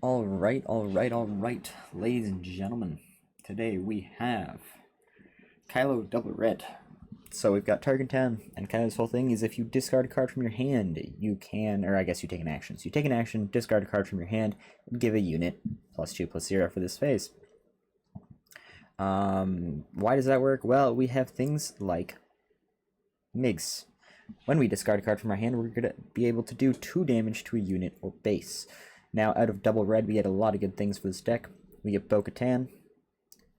Alright, ladies and gentlemen. Today we have Kylo double red. So we've got Target 10, and kind of this whole thing is if you discard a card from your hand, you can, or I guess you take an action. So you take an action, discard a card from your hand, and give a unit +2/+0 for this phase. Why does that work? Well, we have things like MIGs. When we discard a card from our hand, we're going to be able to do 2 damage to a unit or base. Now, out of double red, we get a lot of good things for this deck. We get Bo-Katan,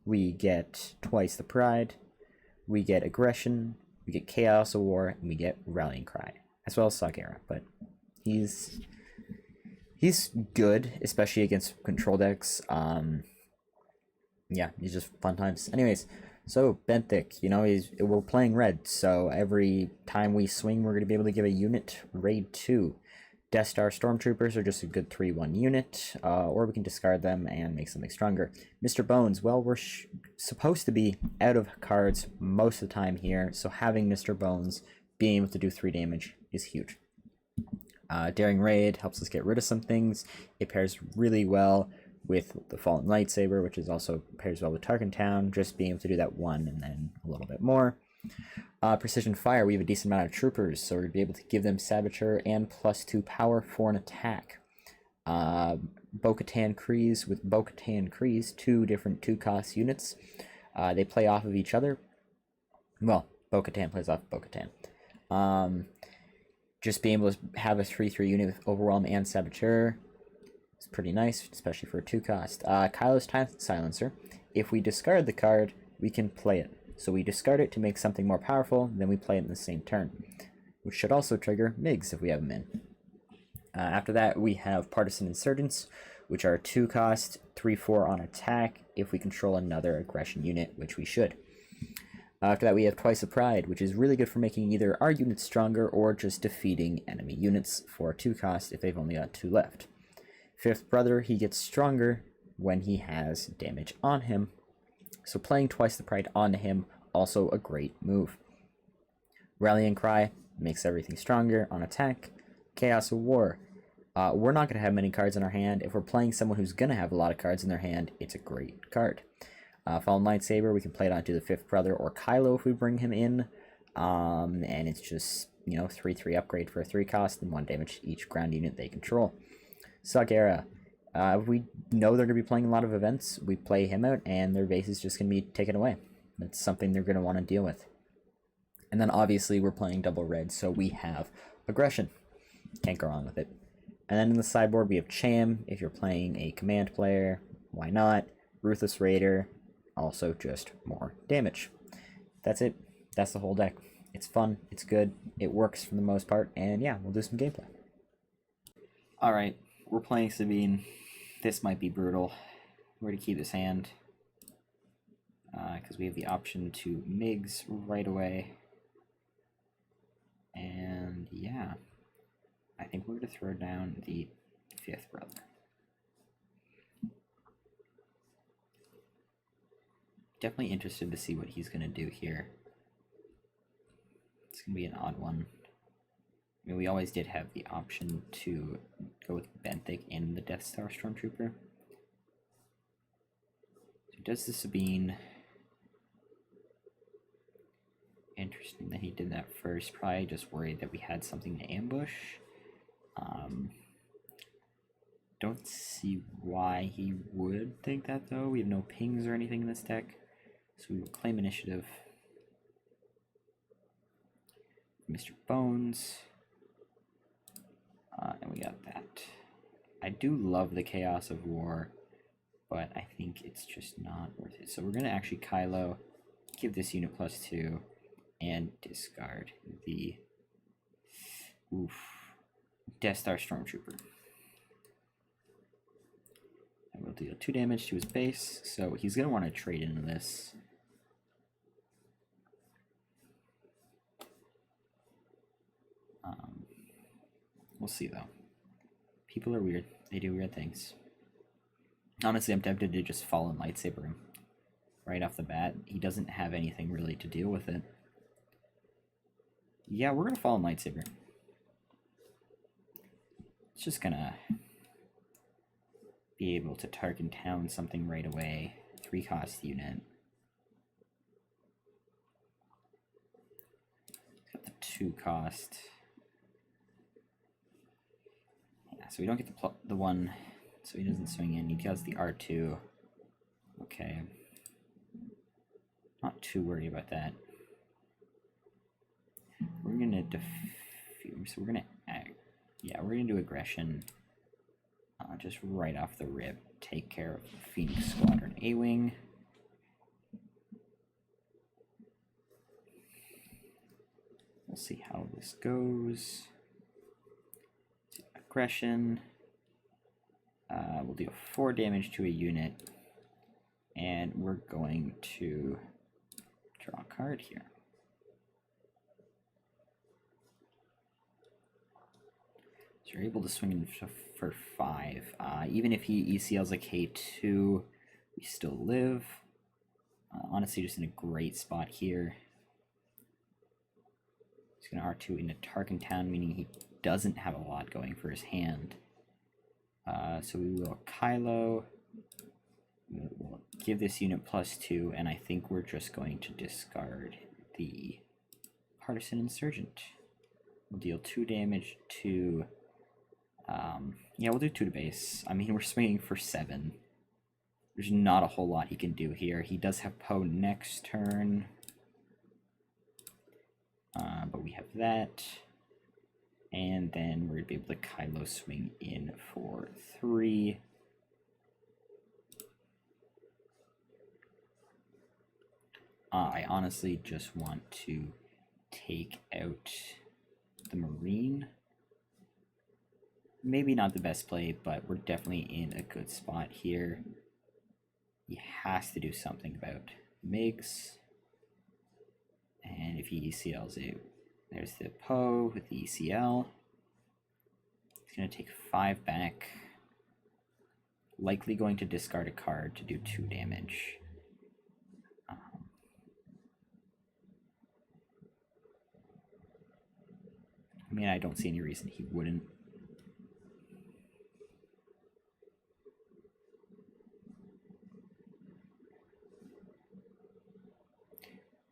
we get Twice the Pride, we get Aggression, we get Chaos of War, and we get Rallying Cry, as well as Saugera. But he's good, especially against control decks. Yeah, he's just fun times. Anyways, so Benthic, we're playing red, so every time we swing, we're going to be able to give a unit raid 2. Death Star Stormtroopers are just a good 3/1 unit, or we can discard them and make something stronger. Mr. Bones, well, we're supposed to be out of cards most of the time here, so having Mr. Bones being able to do 3 damage is huge. Daring Raid helps us get rid of some things. It pairs really well with the Fallen Lightsaber, which is also pairs well with Tarkin Town, just being able to do that 1 and then a little bit more. Precision Fire, we have a decent amount of troopers, so we're going to be able to give them Saboteur and +2 power for an attack. Bo-Katan Kryze, with Bo-Katan Kryze, 2 different 2-cost units. They play off of each other. Well, Bo-Katan plays off of Bo-Katan. Just being able to have a 3/3 unit with Overwhelm and Saboteur is pretty nice, especially for a 2-cost. Kylo's Time Silencer, if we discard the card, we can play it. So we discard it to make something more powerful, then we play it in the same turn, which should also trigger MIGs if we have them in. After that, we have Partisan Insurgents, which are 2-cost, 3/4 on attack if we control another aggression unit, which we should. After that, we have Twice the Pride, which is really good for making either our units stronger or just defeating enemy units for 2-cost if they've only got 2 left. Fifth Brother, he gets stronger when he has damage on him. So playing Twice the Pride onto him, also a great move. Rallying Cry makes everything stronger on attack. Chaos of War. We're not going to have many cards in our hand. If we're playing someone who's going to have a lot of cards in their hand, it's a great card. Fallen Lightsaber, we can play it onto the Fifth Brother or Kylo if we bring him in. And it's just, 3/3 upgrade for a 3-cost and 1 damage to each ground unit they control. Saugera. If we know they're going to be playing a lot of events, we play him out, and their base is just going to be taken away. That's something they're going to want to deal with. And then obviously we're playing double red, so we have Aggression. Can't go wrong with it. And then in the sideboard we have Cham. If you're playing a command player, why not? Ruthless Raider, also just more damage. That's it. That's the whole deck. It's fun, it's good, it works for the most part, and yeah, we'll do some gameplay. Alright, we're playing Sabine. This might be brutal. We're going to keep this hand because we have the option to MIGs right away. And yeah, I think we're going to throw down the Fifth Brother. Definitely interested to see what he's going to do here. It's going to be an odd one. I mean, we always did have the option to go with Benthic and the Death Star Stormtrooper. So does the Sabine. Interesting that he did that first. Probably just worried that we had something to ambush. Don't see why he would think that though. We have no pings or anything in this deck. So we will claim initiative. Mr. Bones. And we got that. I do love the Chaos of War, but I think it's just not worth it. So we're going to actually Kylo, give this unit +2, and discard the Death Star Stormtrooper. And we'll deal 2 damage to his base, so he's going to want to trade into this. We'll see, though. People are weird. They do weird things. Honestly, I'm tempted to just Fallen Lightsaber him right off the bat. He doesn't have anything really to deal with it. Yeah, we're going to Fallen Lightsaber. It's just gonna be able to target down something right away. 3-cost unit. Got the 2-cost. Yeah, so we don't get the one, so he doesn't swing in. He does the R2. Okay. Not too worried about that. We're gonna so we're gonna we're gonna do aggression. Just right off the rip, take care of the Phoenix Squadron A-Wing. We'll see how this goes. Aggression. We'll deal 4 damage to a unit, and we're going to draw a card here. So you're able to swing in for 5. Even if he ECLs a K2, we still live. Honestly, just in a great spot here. He's going to R2 into Tarkentown, meaning he doesn't have a lot going for his hand. So we will Kylo. We'll give this unit +2, and I think we're just going to discard the Partisan Insurgent. We'll deal 2 damage to... yeah, we'll do 2 to base. I mean, we're swinging for 7. There's not a whole lot he can do here. He does have Poe next turn. But we have that. And then we're going to be able to Kylo swing in for 3. I honestly just want to take out the Marine. Maybe not the best play, but we're definitely in a good spot here. He has to do something about MiGs. And if he ECLs it, there's the Poe with the ECL. He's going to take 5 back. Likely going to discard a card to do 2 damage. I mean, I don't see any reason he wouldn't.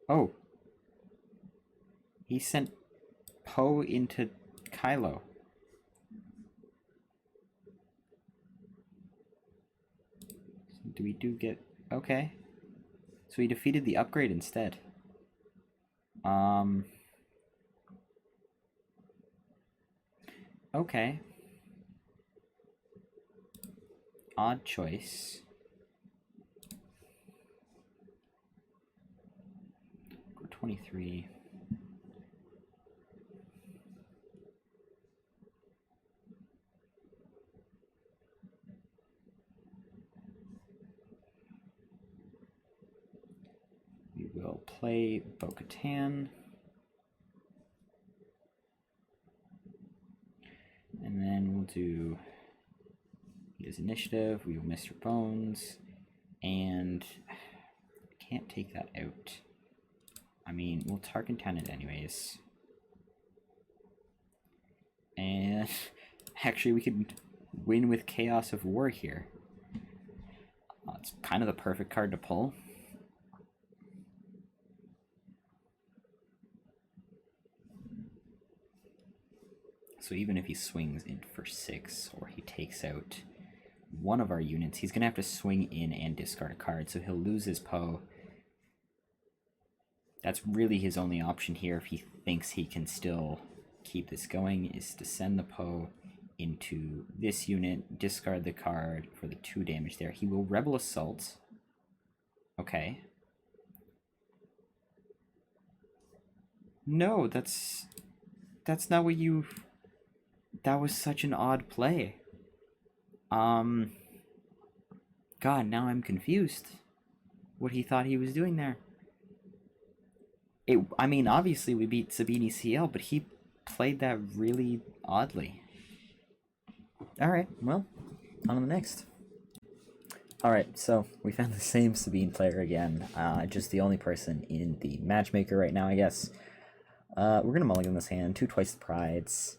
Oh. He sent Poe into Kylo. So do get... Okay. So he defeated the upgrade instead. Okay. Odd choice. Go 23. We will play Bo-Katan. And then we'll do his initiative. We will Mr. Bones. And can't take that out. I mean, we'll Tarkentown it anyways. And actually, we could win with Chaos of War here. It's kind of the perfect card to pull. So even if he swings in for 6, or he takes out one of our units, he's going to have to swing in and discard a card, so he'll lose his Poe. That's really his only option here if he thinks he can still keep this going, is to send the Poe into this unit, discard the card for the 2 damage there. He will Rebel Assault. Okay. No, that's not what you... That was such an odd play. God, now I'm confused. What he thought he was doing there. I mean, obviously we beat Sabine CL, but he played that really oddly. Alright, well, on to the next. Alright, so we found the same Sabine player again. Just the only person in the matchmaker right now, I guess. We're gonna mulligan this hand, 2 twice the prides.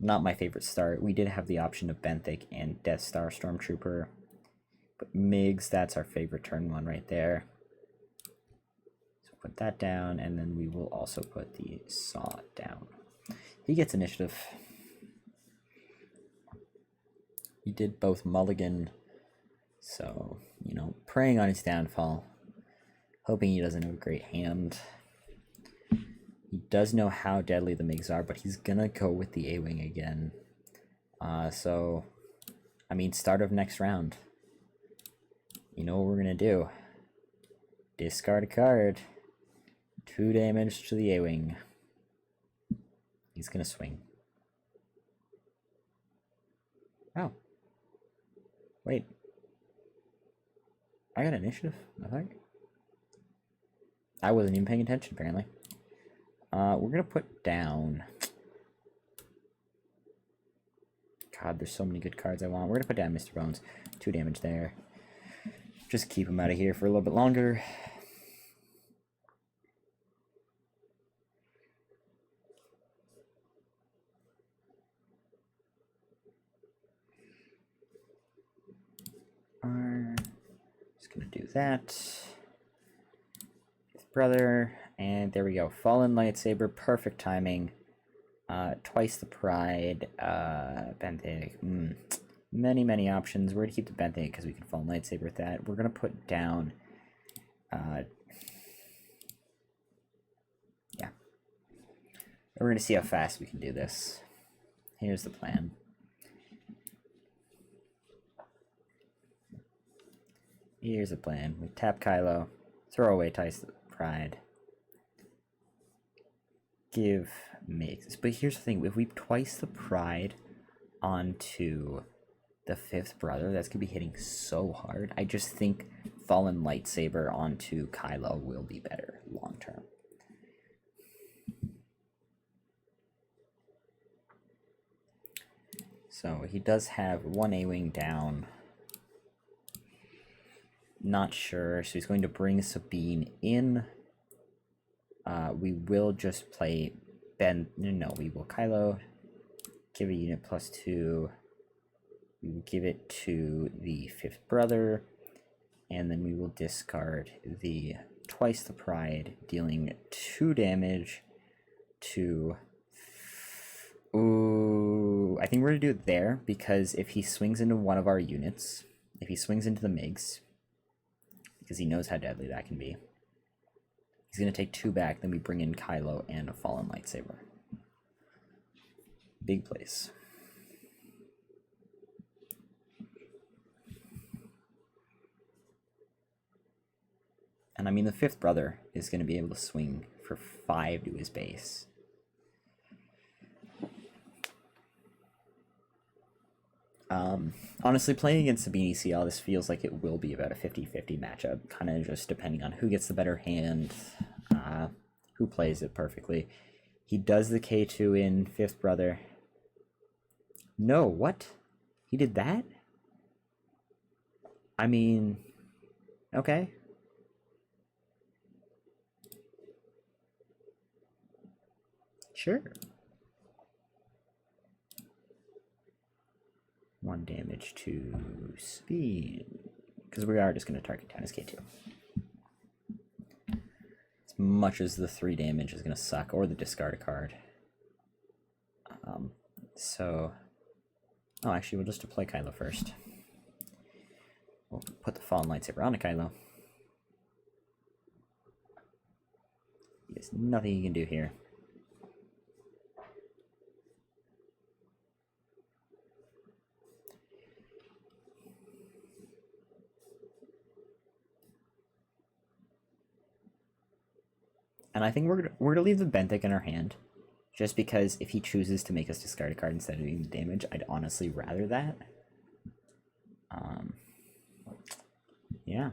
Not my favorite start. We did have the option of Benthic and Death Star Stormtrooper. But Migs, that's our favorite turn one right there. So put that down, and then we will also put the Saw down. He gets initiative. He did both mulligan, so, you know, preying on his downfall. Hoping he doesn't have a great hand. He does know how deadly the MiGs are, but he's gonna go with the A-Wing again. So, I mean, start of next round. You know what we're gonna do. Discard a card. 2 damage to the A-Wing. He's gonna swing. Oh. Wait. I got initiative, I think. I wasn't even paying attention, apparently. We're gonna put down... God, there's so many good cards I want. We're gonna put down Mr. Bones. 2 damage there. Just keep him out of here for a little bit longer. Just gonna do that. His brother, and there we go. Fallen Lightsaber, perfect timing. Twice the Pride, Benthic. Many options. We're gonna keep the Benthic because we can Fallen Lightsaber with that. We're gonna put down, yeah. We're gonna see how fast we can do this. Here's the plan. Here's the plan. We tap Kylo, throw away Twice the Pride, give Migs. But here's the thing: if we Twice the Pride onto the 5th brother, that's gonna be hitting so hard. I just think Fallen Lightsaber onto Kylo will be better long term. So he does have 1 A-Wing down. Not sure, so he's going to bring Sabine in. We will just play Ben. No, we will Kylo. Give a unit +2. We will give it to the 5th brother, and then we will discard the Twice the Pride, dealing 2 damage to... Ooh, I think we're gonna do it there, because if he swings into one of our units, if he swings into the MiGs, because he knows how deadly that can be, he's gonna take 2 back, then we bring in Kylo and a Fallen Lightsaber. Big place. And I mean, the 5th brother is going to be able to swing for 5 to his base. Honestly, playing against Sabine CL, this feels like it will be about a 50-50 matchup, kind of just depending on who gets the better hand, who plays it perfectly. He does the K2 in 5th brother. No, what? He did that? I mean, okay. Sure. 1 damage to speed, because we are just going to target down his K2. As much as the 3 damage is going to suck, or the discard a card. Oh, actually, we'll just deploy Kylo first. We'll put the Fallen Lightsaber on Kylo. There's nothing you can do here. And I think we're gonna leave the Benthic in our hand, just because if he chooses to make us discard a card instead of doing the damage, I'd honestly rather that. Yeah,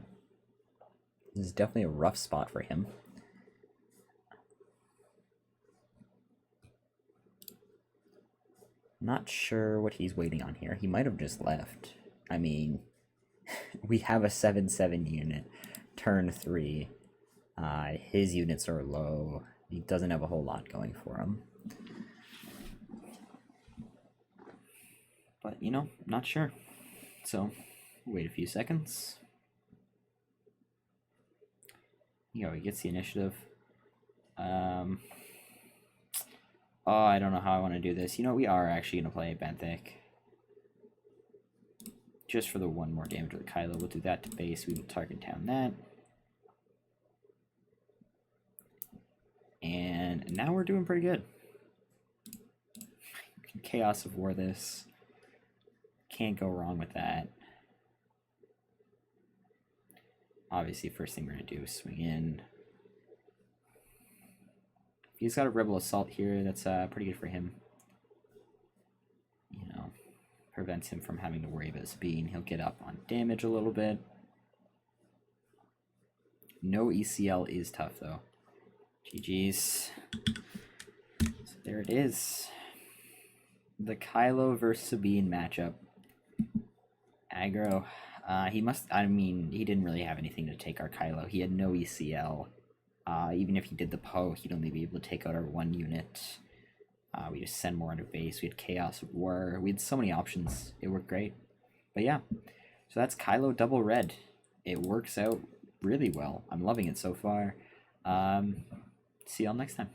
this is definitely a rough spot for him. Not sure what he's waiting on here. He might have just left. I mean, we have a 7/7 unit, turn 3. His units are low. He doesn't have a whole lot going for him. But, you know, not sure. So, wait a few seconds. You know, he gets the initiative. Oh, I don't know how I want to do this. You know, we are actually going to play Benthic. Just for the 1 more damage with the Kylo. We'll do that to base. We will target down that. And now we're doing pretty good. We can Chaos of War this. Can't go wrong with that. Obviously, first thing we're going to do is swing in. He's got a Rebel Assault here. That's pretty good for him. You know, prevents him from having to worry about speed. He'll get up on damage a little bit. No ECL is tough, though. GG's. So there it is. The Kylo versus Sabine matchup. Aggro. He didn't really have anything to take our Kylo. He had no ECL. Even if he did the Poe, he'd only be able to take out our 1 unit. We just send more into base. We had Chaos of War. We had so many options. It worked great. But yeah, so that's Kylo double red. It works out really well. I'm loving it so far. See y'all next time.